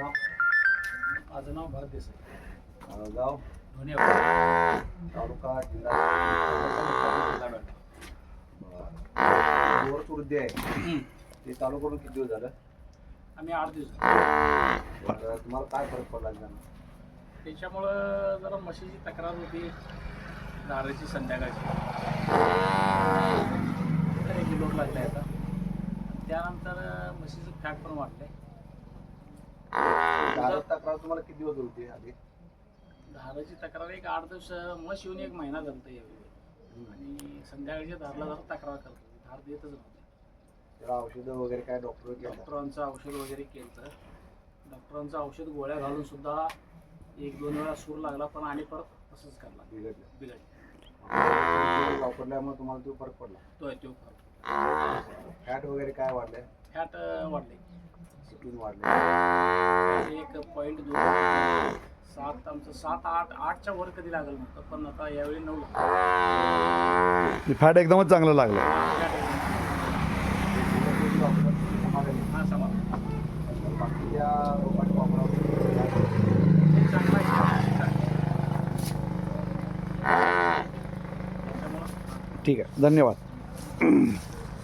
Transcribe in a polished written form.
नाव? माझं नाव भरत देसाई. गाव? दोन्ही तालुका जिल्हा? वर वृद्धी आहे ते चालू करून किती दिवस झालं? आम्ही 8 दिवस. तुम्हाला काय फरक पडला त्यानं? त्याच्यामुळं जरा म्हशीची तक्रार होती, धाराची संध्याकाळची रेग्युलर लागलाय आता. त्यानंतर म्हशीचं फॅट पण वाढलंय. धाराची तक्रार तुम्हाला किती दिवस होती आधी? धाराची तक्रार एक 8 दिवस, म्हश येऊन 1 महिना झाला यावेळी. आणि संध्याकाळच्या धारला जरा तक्रार करतो, धार देतच नव्हते. त्याला औषधं वगैरे काय डॉक्टरांचं औषध वगैरे केलं. डॉक्टरांचं औषध गोळ्या घालून सुद्धा 1-2 वेळा सूर लागला, पण आणि परत तसंच करला, बिघडलं. वापरल्यामुळे तुम्हाला तो फरक पडला? तो फरक. फॅट वगैरे काय वाढलंय? फॅट वाढले, किती वाढले? 1.2 7 आमचं 7-8च्या वर कधी लागलं नव्हतं, पण आता यावेळी 9. फॅट एकदमच चांगलं लागलं. हा समाज बाकीच्या रोपांच्या वापरावर चांगला आहे. ठीक आहे, धन्यवाद.